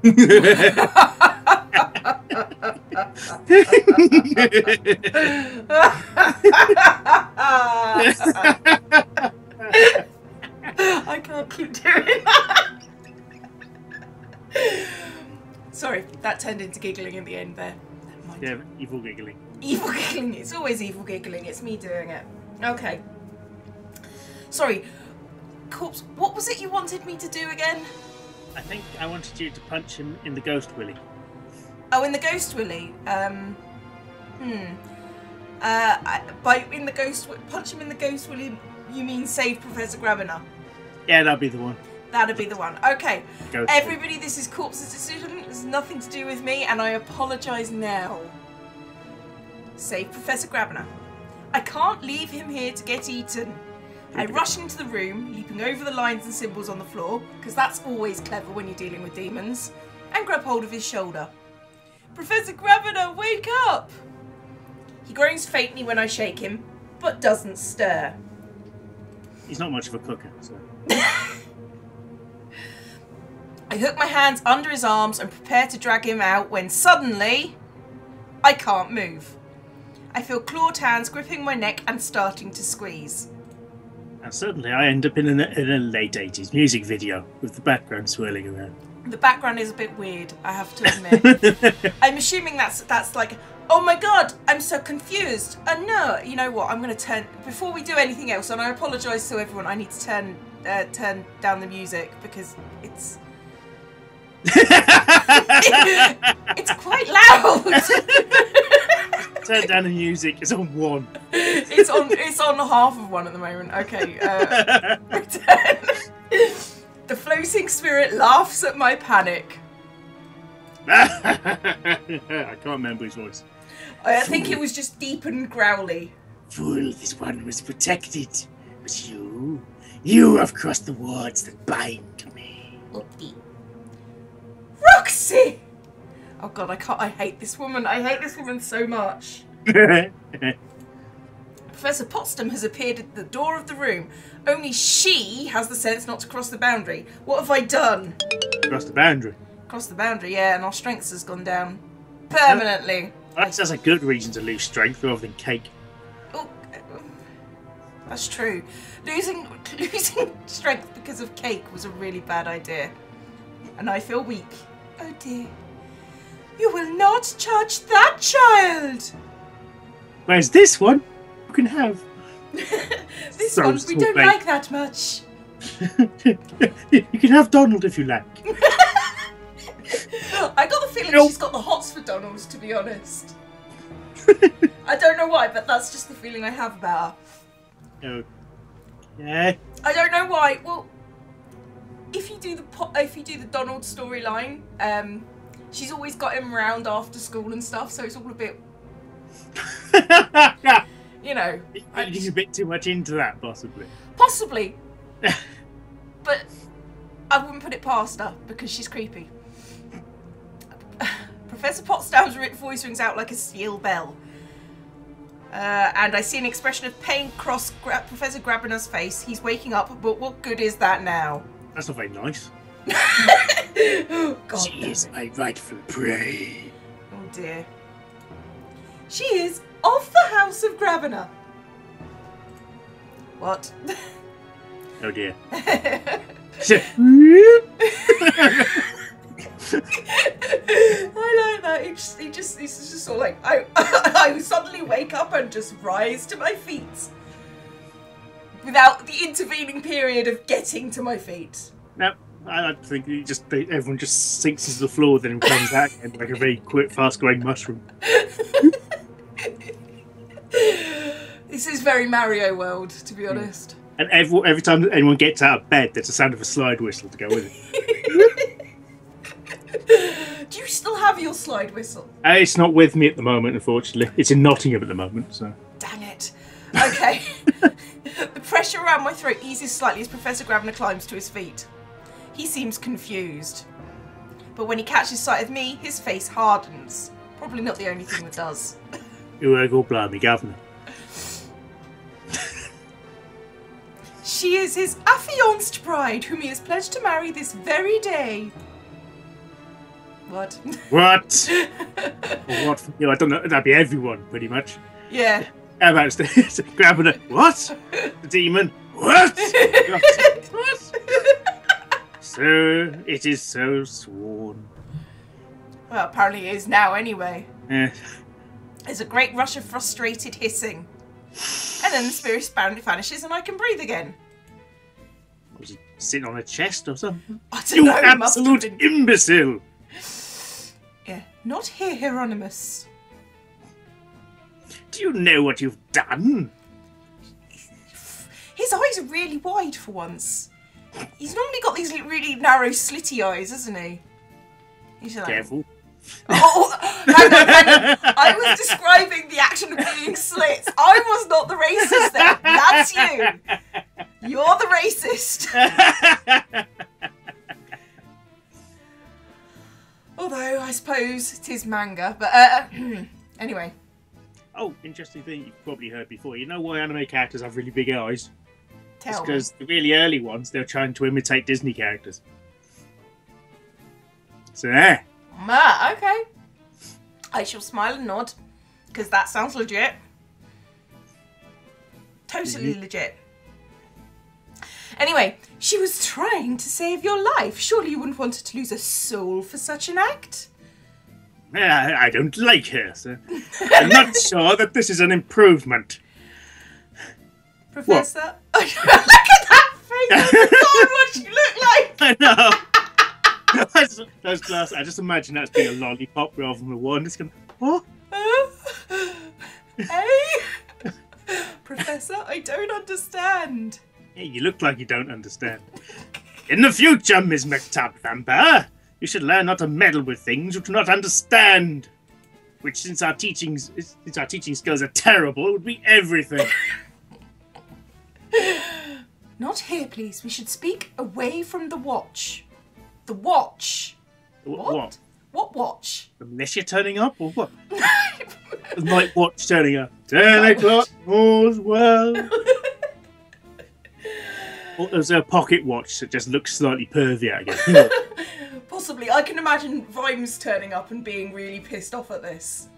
I can't keep doing that. Sorry, that turned into giggling in the end there. Never mind. Yeah, evil giggling. Evil giggling. It's always evil giggling. It's me doing it. Okay. Sorry, Corpse, what was it you wanted me to do again? I think I wanted you to punch him in the ghost willy. Oh, in the ghost willy? By in the ghost, punch him in the ghost willy, you mean save Professor Grabiner? Yeah, that'd be the one. That'd be the one. Okay. Everybody, willy. this is Corpse's decision. It's nothing to do with me, and I apologise now. Save Professor Grabiner. I can't leave him here to get eaten. I rush into the room, leaping over the lines and symbols on the floor, because that's always clever when you're dealing with demons, and grab hold of his shoulder. Professor Grabiner, wake up! He groans faintly when I shake him, but doesn't stir. He's not much of a cooker, so... I hook my hands under his arms and prepare to drag him out when suddenly, I can't move. I feel clawed hands gripping my neck and starting to squeeze. And suddenly I end up in a late 80s music video with the background swirling around. The background is a bit weird, I have to admit. I'm assuming that's like, oh my god, I'm so confused. No, you know what, I'm going to turn, before we do anything else, and I apologise to everyone, I need to turn down the music because it's... it's quite loud. Turn down the music. It's on 1. It's on half of 1 at the moment. Okay. Return. The floating spirit laughs at my panic. I can't remember his voice. I think it was just deep and growly. Fool, this one was protected. But you have crossed the wards that bind to me. Roxy! Oh god, I hate this woman. I hate this woman so much. Professor Potsdam has appeared at the door of the room. Only she has the sense not to cross the boundary. What have I done? Cross the boundary. Cross the boundary, yeah, and our strength has gone down. Permanently. That's a good reason to lose strength rather than cake. Oh, that's true. Losing strength because of cake was a really bad idea. And I feel weak. Oh dear. You will not touch that child! Whereas this one, you can have. This one, we don't like that much. You can have Donald if you like. I got the feeling she's got the hots for Donald, to be honest. I don't know why, but that's just the feeling I have about her. Okay. I don't know why. Well, if you do the Donald storyline, she's always got him around after school and stuff, so it's all a bit, you know. You're a bit too much into that, possibly. Possibly. But I wouldn't put it past her, because she's creepy. Professor Potsdam's voice rings out like a steel bell. And I see an expression of pain cross Professor Grabiner's face. He's waking up, but what good is that now? That's not very nice. God, she is my rightful prey. Oh dear. She is of the House of Grabiner. What? Oh dear. I like that. He's just sort of like, I suddenly wake up and just rise to my feet. Without the intervening period of getting to my feet. No, I think everyone just sinks into the floor, then comes out again like a very quick, fast-growing mushroom. This is very Mario World, to be honest. And every time anyone gets out of bed, there's a sound of a slide whistle to go with it. Do you still have your slide whistle? It's not with me at the moment, unfortunately. It's in Nottingham at the moment, so... Dang it. Okay. The pressure around my throat eases slightly as Professor Grabiner climbs to his feet. He seems confused. But when he catches sight of me, his face hardens. Probably not the only thing that does. You are go blimey, governor. She is his affianced bride, whom he has pledged to marry this very day. What? What? Or what for you? I don't know. That'd be everyone, pretty much. Yeah. How about grabbing a what? The demon. What? What? Sir, it is so sworn. Well, apparently it is now anyway. Yeah. There's a great rush of frustrated hissing. And then the spirit vanishes and I can breathe again. Was he sitting on a chest or something? I don't know. You absolute imbecile! Yeah. Not here, Hieronymus. Do you know what you've done? His eyes are really wide for once. He's normally got these really narrow, slitty eyes, hasn't he? He's like, careful. Oh, hang on. I was describing the action of being slits. I was not the racist there. That's you. You're the racist. Although, I suppose it is manga. But anyway. Oh, interesting thing you've probably heard before. You know why anime characters have really big eyes? Tell It's because the really early ones, they're trying to imitate Disney characters. So, there. Okay. I shall smile and nod, because that sounds legit. Totally legit. Anyway, she was trying to save your life. Surely you wouldn't want her to lose a soul for such an act? I don't like her, sir. I'm not sure that this is an improvement. Professor? Look at that face! I forgot what she looked like! I know! Those glasses, I just imagine that as being a lollipop rather than a wand. It's going, what? Hey? Professor, I don't understand. Yeah, you look like you don't understand. In the future, Miss McTubthumper, you should learn not to meddle with things you do not understand. Which, since our teaching skills are terrible, would be everything. Not here, please. We should speak away from the watch. The watch. What? What watch? The militia turning up, or what? The night watch turning up. 10 o'clock, all's well. Or there's a pocket watch that just looks slightly pervy again. Possibly. I can imagine Vimes turning up and being really pissed off at this.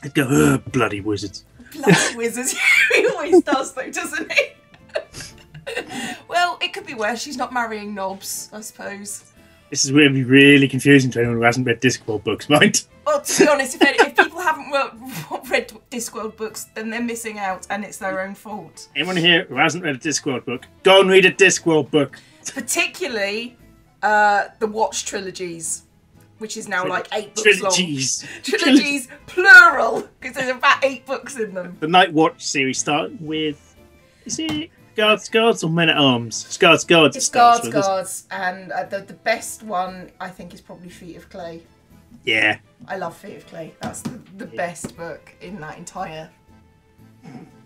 I'd go, bloody wizards. Bloody wizards. He always does though, doesn't he? Well, it could be worse. She's not marrying knobs, I suppose. This is going to be really confusing to anyone who hasn't read Discworld books, mind? Well, to be honest, if people haven't read Discworld books, then they're missing out, and it's their own fault. Anyone here who hasn't read a Discworld book, go and read a Discworld book. Particularly the Watch trilogies, which is now like 8 books long. Trilogies, plural, because there's about 8 books in them. The Night Watch series starting with, is it Guards or Men at Arms? It's Guards. It's Guards, and the best one I think is probably Feet of Clay. Yeah. I love Feet of Clay. That's the best book in that entire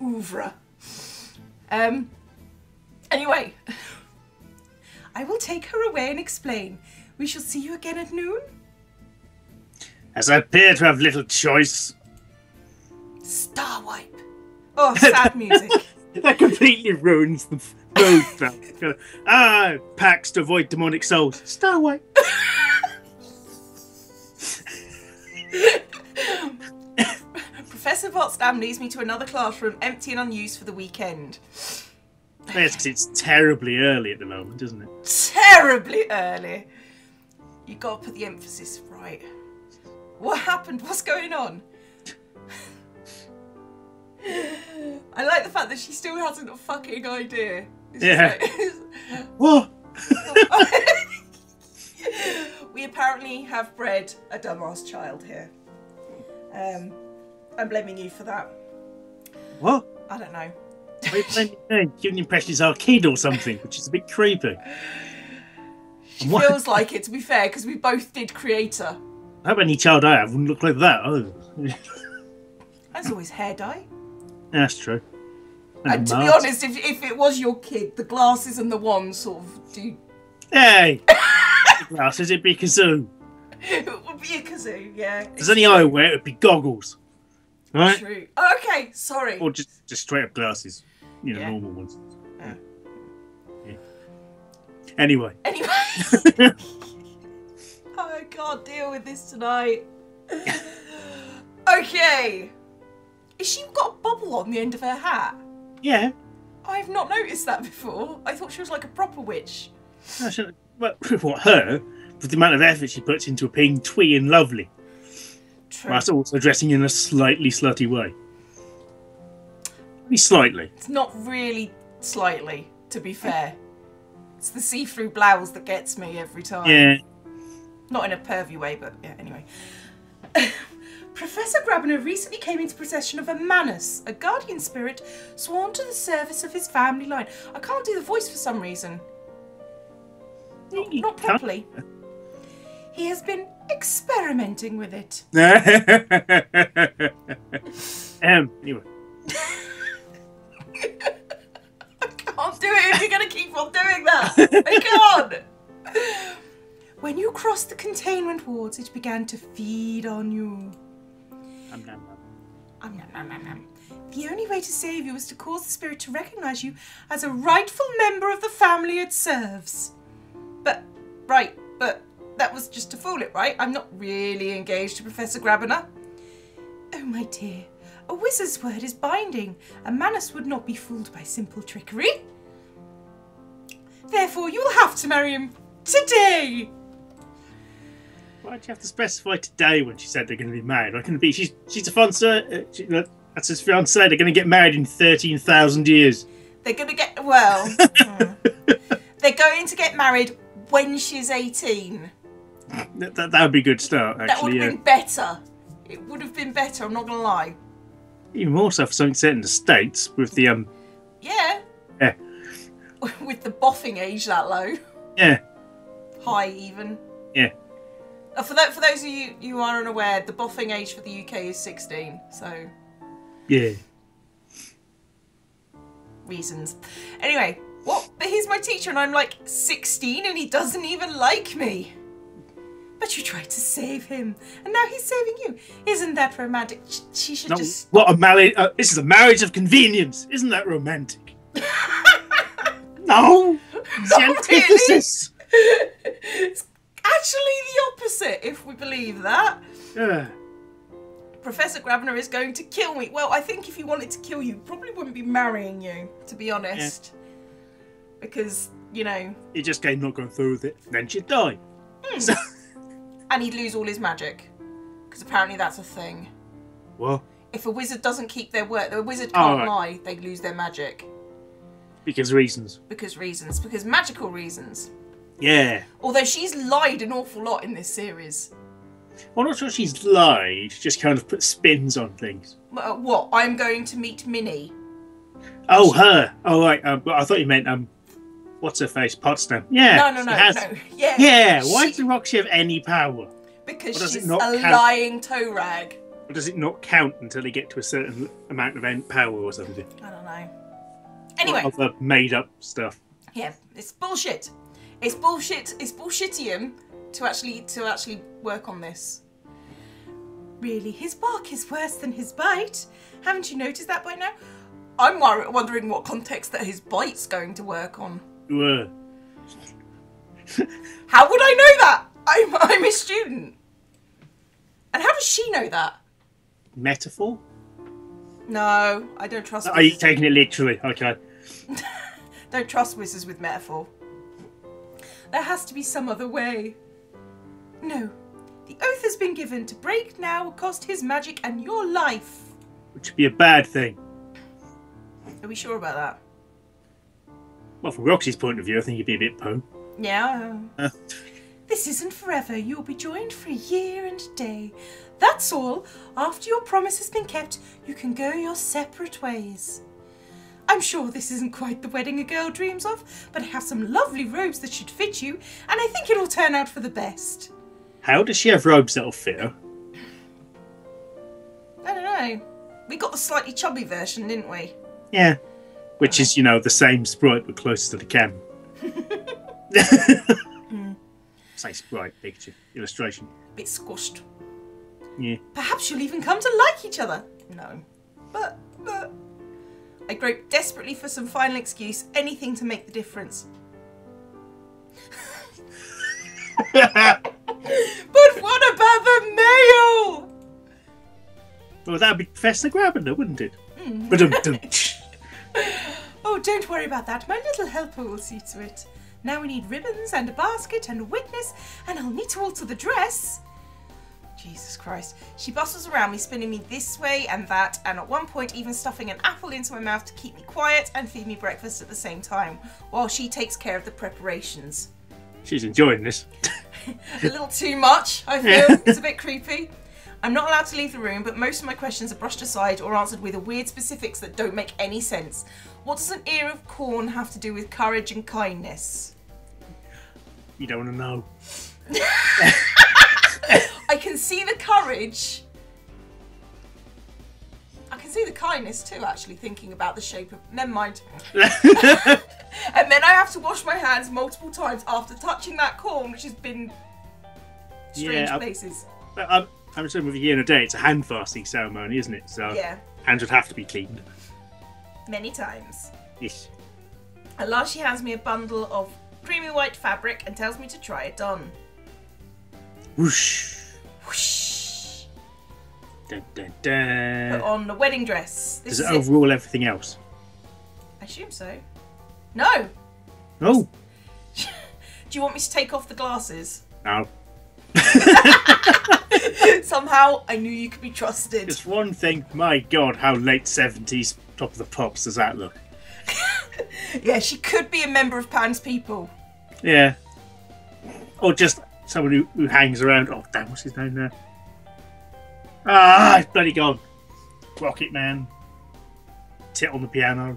oeuvre. Anyway, I will take her away and explain. We shall see you again at noon. As I appear to have little choice. Starwipe. Oh, sad music. That completely ruins the mood. Packs to avoid demonic souls. Starwipe. Professor Potsdam leads me to another classroom, empty and unused for the weekend. Yes, because it's terribly early at the moment, isn't it? Terribly early. You got to put the emphasis right. What happened? What's going on? I like the fact that she still hasn't a fucking idea. Yeah. What? We apparently have bred a dumbass child here. I'm blaming you for that. What? I don't know. Are you blaming me? Giving the impression it's our kid or something, which is a bit creepy. She feels like it, to be fair, because we both did Creator. I hope any child I have wouldn't look like that. Oh. That's always hair dye. That's true. And to be honest, if it was your kid, the glasses and the wand sort of do... Hey! Glasses, it'd be a kazoo. It would be a kazoo, yeah. If there's any eyewear, it'd be goggles. Right? True. Oh, okay, sorry. Or just straight up glasses. You know, Yeah. normal ones. Yeah. Yeah. Anyway. Hi. I can't deal with this tonight. Okay. Has she got a bubble on the end of her hat? Yeah. I've not noticed that before. I thought she was like a proper witch. No, well, what, her? With the amount of effort she puts into appearing twee and lovely. True. Whilst also dressing in a slightly slutty way. Only slightly. It's not really slightly, to be fair. It's the see-through blouse that gets me every time. Yeah. Not in a pervy way, but yeah, anyway. Professor Grabner recently came into possession of a manus, a guardian spirit sworn to the service of his family line. I can't do the voice for some reason. Not properly. He has been experimenting with it. Anyway. I can't do it if you're going to keep on doing that. I can't. When you crossed the containment wards, it began to feed on you. The only way to save you is to cause the spirit to recognise you as a rightful member of the family it serves. But that was just to fool it, right? I'm not really engaged to Professor Grabner. Oh, my dear. A wizard's word is binding. A manus would not be fooled by simple trickery. Therefore, you will have to marry him today. Why'd you have to specify today when she said they're going to be married? Why couldn't it be? She's a fiancée. That's his fiancée. They're going to get married in 13,000 years. They're going to get, well, they're going to get married when she's 18. That would be a good start, actually. That would have been better. It would have been better, I'm not going to lie. Even more so for something set in the States with the, Yeah. Yeah. With the boffing age that low. Yeah. High, even. Yeah. For those of you who are unaware, the boffing age for the UK is 16, so... Yeah. Reasons. Anyway, what? But he's my teacher and I'm like 16 and he doesn't even like me. But you tried to save him, and now he's saving you. Isn't that romantic? She should just... What a marriage... this is a marriage of convenience. Isn't that romantic? No! It's the antithesis! Really. It's actually the opposite, if we believe that. Professor Grabner is going to kill me. Well, I think if he wanted to kill you, probably wouldn't be marrying you, to be honest. Yeah. Because, you know... He just came not going through with it, then she'd die. So... And he'd lose all his magic. Because apparently that's a thing. What? If a wizard doesn't keep their word, the wizard can't lie, they lose their magic. Because reasons. Because magical reasons. Yeah. Although she's lied an awful lot in this series. Well, I'm not sure she's lied, just kind of put spins on things. What? I'm going to meet Minnie. Oh, her. Oh, right. I thought you meant, what's her face? Potsdam. Yeah. No. Yeah. Yeah. Why does Roxy have any power? Because she's a lying toe rag. Or does it not count until they get to a certain amount of power or something? I don't know. Anyway. Other made-up stuff. Yeah, it's bullshit. It's bullshit. It's bullshitium to actually work on this. Really, his bark is worse than his bite. Haven't you noticed that by now? I'm wondering what context that his bite's going to work on. How would I know that? I'm a student. And how does she know that? Metaphor? No, I don't trust. Are you taking it literally? Okay. Don't trust wizards with metaphor. There has to be some other way. No, the oath has been given. To break now will cost his magic and your life. Which would be a bad thing. Are we sure about that? Well, from Roxy's point of view, I think you'd be a bit poo. Yeah. This isn't forever. You'll be joined for a year and a day. That's all. After your promise has been kept, you can go your separate ways. I'm sure this isn't quite the wedding a girl dreams of, but I have some lovely robes that should fit you, and I think it'll turn out for the best. How does she have robes that'll fit her? I don't know. We got the slightly chubby version, didn't we? Yeah. Which is, you know, the same sprite but closer to the camera. Say sprite, picture, illustration. Bit squashed. Yeah. Perhaps you'll even come to like each other. No. But... I grope desperately for some final excuse, anything to make the difference. But Well, that'd be Professor Grabber, wouldn't it? Mm. Ba-dum-dum. Oh, don't worry about that. My little helper will see to it. Now we need ribbons and a basket and a witness, and I'll need to alter the dress. Jesus Christ. She bustles around me, spinning me this way and that, and at one point even stuffing an apple into my mouth to keep me quiet and feed me breakfast at the same time, while she takes care of the preparations. She's enjoying this. A little too much, I feel. It's a bit creepy. I'm not allowed to leave the room, but most of my questions are brushed aside or answered with weird specifics that don't make any sense. What does an ear of corn have to do with courage and kindness? You don't want to know. I can see the courage. I can see the kindness too, actually, thinking about the shape of... Never mind. And then I have to wash my hands multiple times after touching that corn, which has been strange places. I'm assuming with a year and a day, it's a hand fasting ceremony, isn't it? So yeah. Hands would have to be cleaned. Many times. Yes. At last she hands me a bundle of creamy white fabric and tells me to try it on. Whoosh. Whoosh. Dun, dun, dun. Put on the wedding dress. Does it overrule everything else? I assume so. No! Oh! Do you want me to take off the glasses? No. Somehow I knew you could be trusted. It's one thing, my god, how late 70s Top of the Pops does that look? Yeah, she could be a member of Pan's people. Yeah. Or just someone who hangs around. Oh, damn, what's his name now? Ah, it's bloody gone. Rocket Man. Tit on the piano.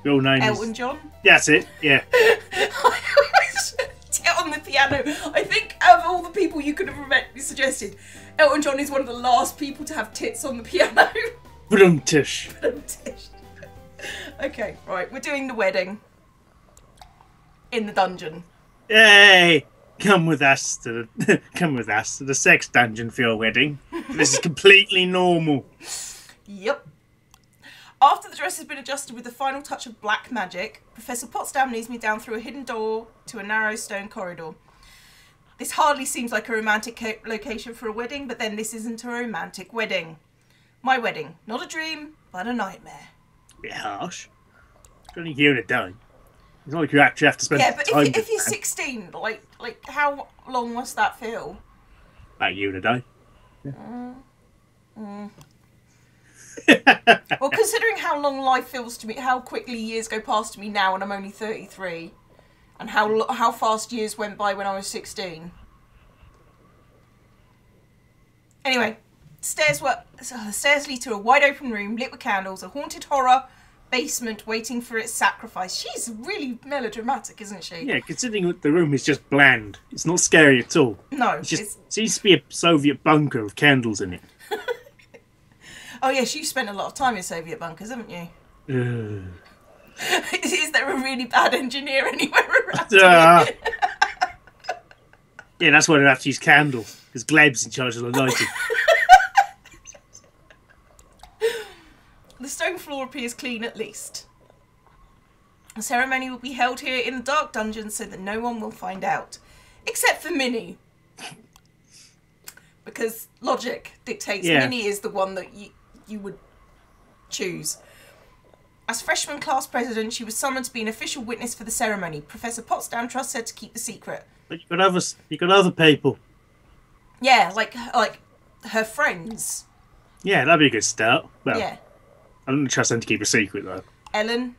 Real name Elton is... John? That's it, yeah. Tit on the piano. I think of all the people you could have suggested, Elton John is one of the last people to have tits on the piano. Brumtish. Okay, right, we're doing the wedding. In the dungeon. Yay! Come with us to the sex dungeon for your wedding. This is completely normal. Yep. After the dress has been adjusted with the final touch of black magic, Professor Potsdam leads me down through a hidden door to a narrow stone corridor. This hardly seems like a romantic location for a wedding, but then this isn't a romantic wedding. My wedding. Not a dream, but a nightmare. Bit harsh. It's only a year and a day. It's not like you actually have to spend Yeah, but time if you're 16, like how long must that feel? about a year and a day. Well, considering how long life feels to me, how quickly years go past to me now, and I'm only 33, and how fast years went by when I was 16. Anyway, the stairs lead to a wide open room lit with candles, a haunted horror basement waiting for its sacrifice. She's really melodramatic, isn't she? Yeah, considering the room is just bland. It's not scary at all. No. It seems to be a Soviet bunker with candles in it. Oh yes, you've spent a lot of time in Soviet bunkers, haven't you? Is there a really bad engineer anywhere around here? Yeah, that's why they have to use candles, because Gleb's in charge of the lighting. The stone floor appears clean at least. The ceremony will be held here in the dark dungeon so that no one will find out. Except for Minnie. Because logic dictates Minnie is the one that you would choose. As freshman class president, she was summoned to be an official witness for the ceremony. Professor Potsdam trusts her to keep the secret. But you got other people. Yeah, like her friends. Yeah, that'd be a good start. Well, yeah. I don't trust them to keep a secret, though. Ellen?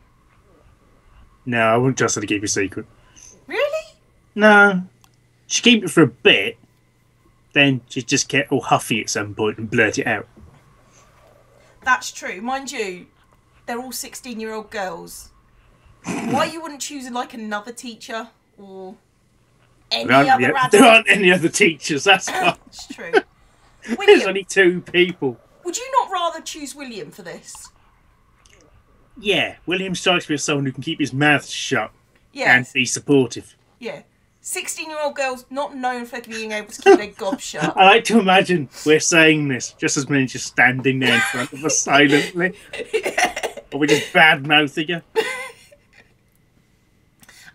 No, I wouldn't trust her to keep a secret. Really? No. She'd keep it for a bit, then she'd just get all huffy at some point and blurt it out. That's true. Mind you, they're all 16-year-old girls. Why you wouldn't choose, like, another teacher? Or any other adult? There aren't any other teachers, that's why. It's true. There's only 2 people. Would you not rather choose William for this? Yeah, William strikes me as someone who can keep his mouth shut Yes. and be supportive. Yeah. 16-year-old girls not known for being able to keep their gob shut. I like to imagine we're saying this just as many just standing there in front of us silently. Or we're just bad-mouthing her.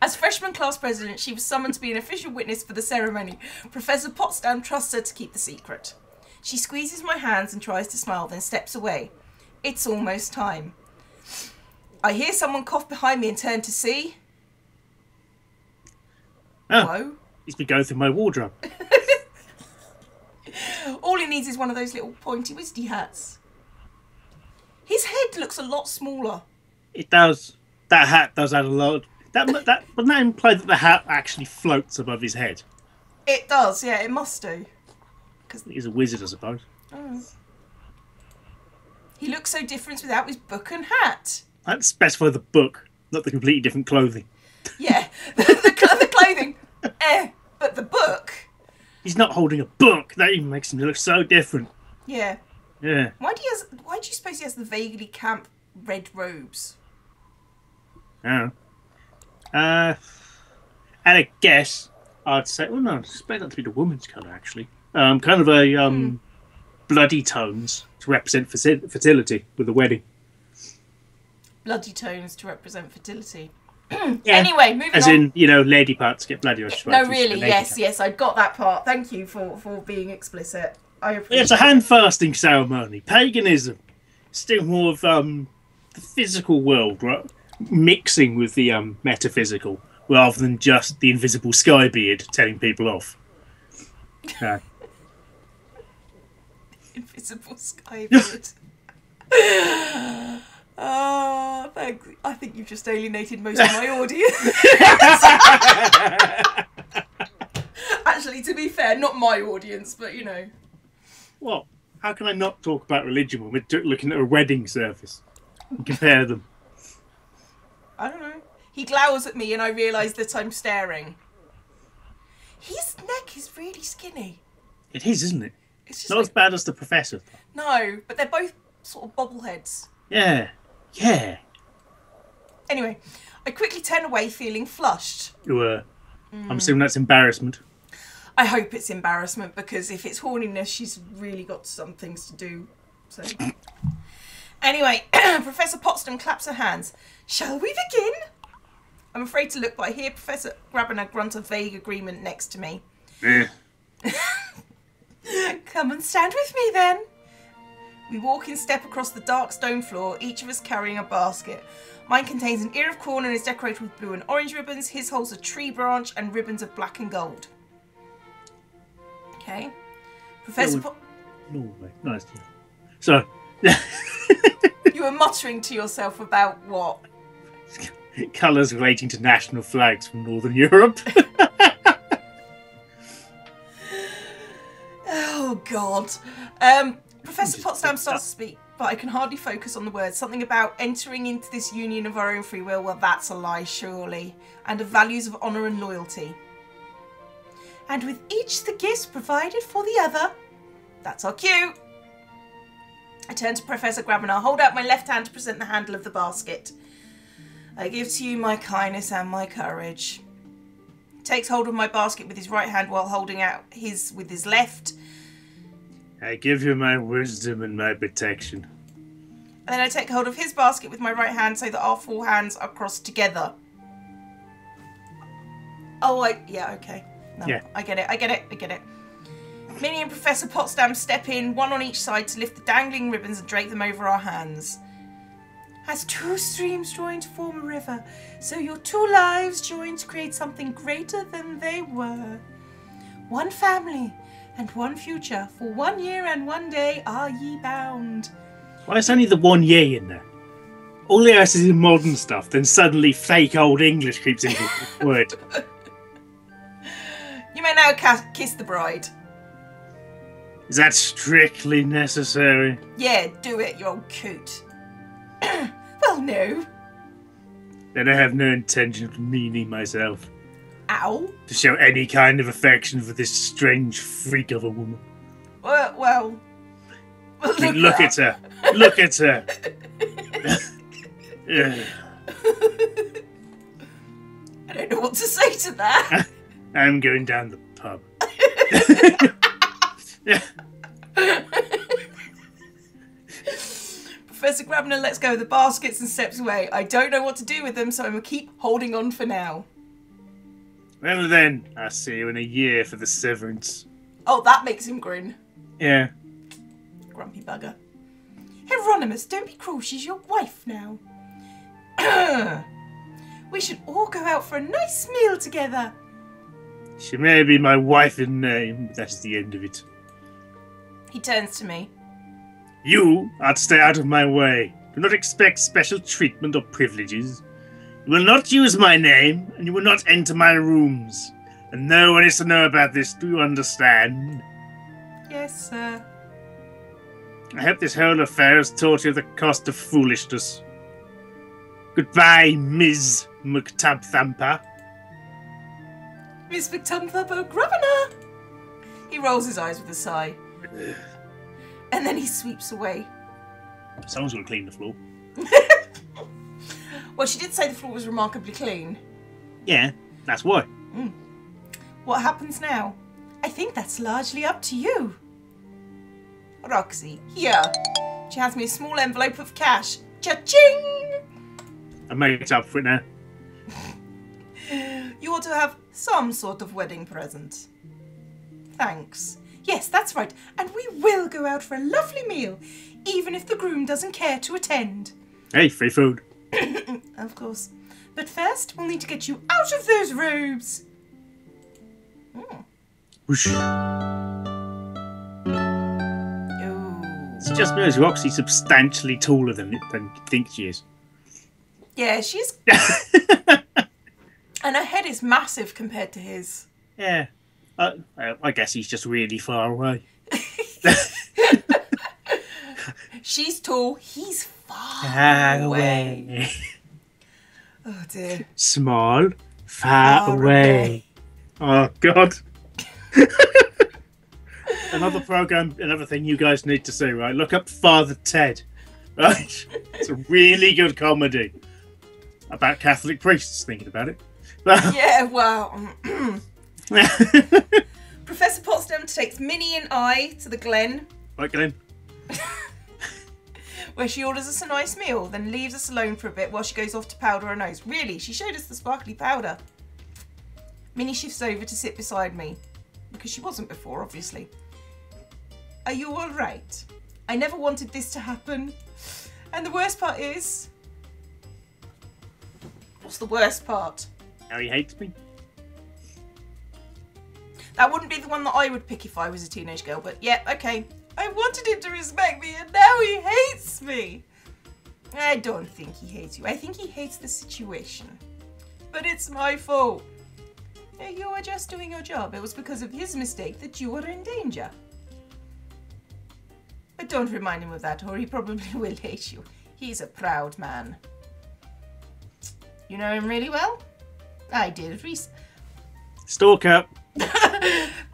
As freshman class president, she was summoned to be an official witness for the ceremony. Professor Potsdam trusts her to keep the secret. She squeezes my hands and tries to smile, then steps away. It's almost time. I hear someone cough behind me and turn to see. Oh, Whoa. he's been going through my wardrobe. All he needs is one of those little pointy wisdy hats. His head looks a lot smaller. It does. That hat does add a lot. Wouldn't that imply that the hat actually floats above his head? It does, yeah, it must do. He's a wizard, I suppose. Oh. He looks so different without his book and hat. I'd specify the book, not the completely different clothing. Yeah, the clothing. But the book. He's not holding a book. That even makes him look so different. Yeah. Yeah. Why do you suppose he has the vaguely camp red robes? Oh. And I guess I'd say, well, no, I expect that to be the woman's colour, actually. Kind of a bloody tones to represent fertility with the wedding. Bloody tones to represent fertility. Yeah. Anyway, moving on. As in, lady parts get bloody. No, really, yes, I got that part. Thank you for being explicit. I appreciate It's a hand fasting ceremony. Paganism. Still more of the physical world, right? Mixing with the metaphysical, rather than just the invisible skybeard telling people off. Invisible skybeard. Oh, thanks. I think you've just alienated most of my audience. Actually, to be fair, not my audience, but What? How can I not talk about religion when we're looking at a wedding service and compare them? I don't know. He glowers at me and I realise that I'm staring. His neck is really skinny. It is, isn't it? It's just Not as bad as the professor. No, but they're both sort of bobbleheads. Yeah. Yeah. Anyway, I quickly turn away feeling flushed. I'm assuming that's embarrassment. I hope it's embarrassment because if it's horniness, she's really got some things to do. So, anyway, Professor Potsdam claps her hands. Shall we begin? I'm afraid to look, but I hear Professor Grabner grunt a vague agreement next to me. Come and stand with me then. We walk in step across the dark stone floor, each of us carrying a basket. Mine contains an ear of corn and is decorated with blue and orange ribbons. His holds a tree branch and ribbons of black and gold. Okay. Professor Nice. So, you were muttering to yourself about what? colours relating to national flags from Northern Europe. Oh, God. Professor Potsdam starts to speak, but I can hardly focus on the words. Something about entering into this union of our own free will. Well, that's a lie, surely. And of values of honour and loyalty. And with each the gifts provided for the other. That's our cue. I turn to Professor Grabner, hold out my left hand to present the handle of the basket. I give to you my kindness and my courage. He takes hold of my basket with his right hand while holding out his with his left. I give you my wisdom and my protection. And then I take hold of his basket with my right hand so that our four hands are crossed together. Oh, yeah, okay. No, yeah. I get it. Minnie and Professor Potsdam step in, one on each side, to lift the dangling ribbons and drape them over our hands. As two streams join to form a river, so your two lives join to create something greater than they were. One family and one future, for 1 year and 1 day are ye bound. Why is only the 1 year in there? All the rest is in modern stuff, then suddenly fake old English creeps into the word. You may now kiss the bride. Is that strictly necessary? Yeah, do it, you old coot. Well, no. Then I have no intention of meaning myself. Ow. To show any kind of affection for this strange freak of a woman. Well look at her. Look at her. I don't know what to say to that. I'm going down the pub. Professor Grabner lets go of the baskets and steps away. I don't know what to do with them, so I'm going to keep holding on for now. Well then, I'll see you in a year for the severance. Oh, that makes him grin. Yeah. grumpy bugger. Hieronymus, don't be cruel. She's your wife now. We should all go out for a nice meal together. She may be my wife in name, but that's the end of it. He turns to me. You are to stay out of my way. Do not expect special treatment or privileges. You will not use my name, and you will not enter my rooms. And no one is to know about this, do you understand? Yes, sir. I hope this whole affair has taught you the cost of foolishness. Goodbye, Ms. McTubthumper. Miss McTubthumper, Grabber! He rolls his eyes with a sigh. And then he sweeps away. Someone's going to clean the floor. Well, she did say the floor was remarkably clean. Yeah, that's why. What happens now? I think that's largely up to you. Roxy, here. She hands me a small envelope of cash. Cha-ching! I made it up for it now. You ought to have some sort of wedding present. Thanks. Yes, that's right. And we will go out for a lovely meal, even if the groom doesn't care to attend. Hey, free food. Of course. But first, we'll need to get you out of those robes. Whoosh. Ooh. It's just because Roxy's substantially taller than you think she is. Yeah, she's... And her head is massive compared to his. Yeah. I guess he's just really far away. She's tall, he's far away. Oh dear. Small, far away. Oh God. Another thing you guys need to see, right? Look up Father Ted. Right? It's a really good comedy about Catholic priests, thinking about it. Yeah, well. Professor Potsdam takes Minnie and I to the Glen. Right, Glenn. Where she orders us a nice meal, then leaves us alone for a bit while she goes off to powder her nose. Really, she showed us the sparkly powder. Minnie shifts over to sit beside me. Because she wasn't before, obviously. Are you alright? I never wanted this to happen. And the worst part is... What's the worst part? How he hates me. That wouldn't be the one that I would pick if I was a teenage girl, but yeah, okay. I wanted him to respect me and now he hates me. I don't think he hates you. I think he hates the situation. But it's my fault. You were just doing your job. It was because of his mistake that you were in danger. But don't remind him of that or he probably will hate you. He's a proud man. You know him really well? I did research. Stalker.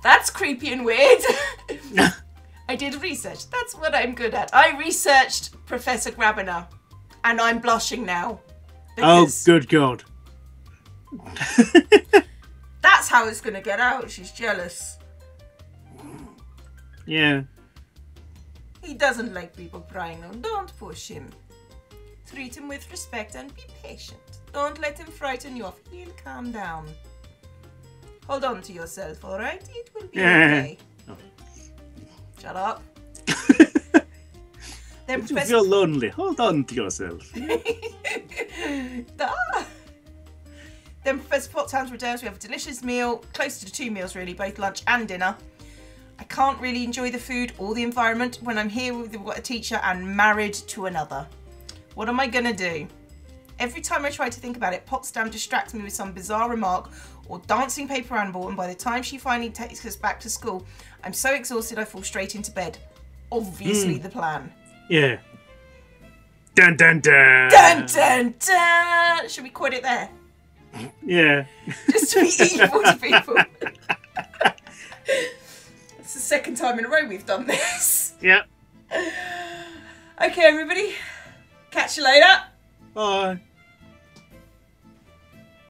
That's creepy and weird. I did research. That's what I'm good at. I researched Professor Grabiner. And I'm blushing now. Oh, good God. That's how it's going to get out. She's jealous. Yeah. He doesn't like people prying on. Don't push him. Treat him with respect and be patient. Don't let him frighten you off. He'll calm down. Hold on to yourself, alright? It will be okay. Oh. Shut up. Then If you feel lonely, hold on to yourself. Then Professor Potsdam returns. We have a delicious meal, close to 2 meals really, both lunch and dinner. I can't really enjoy the food or the environment when I'm here with a teacher and married to another. What am I gonna do? Every time I try to think about it, Potsdam distracts me with some bizarre remark or dancing paper animal, and by the time she finally takes us back to school, I'm so exhausted I fall straight into bed. Obviously the plan. Yeah. Dun dun dun. Dun dun dun! Should we quit it there? Yeah. Just to be evil to people. It's the second time in a row we've done this. Yeah. Okay, everybody. Catch you later. Bye.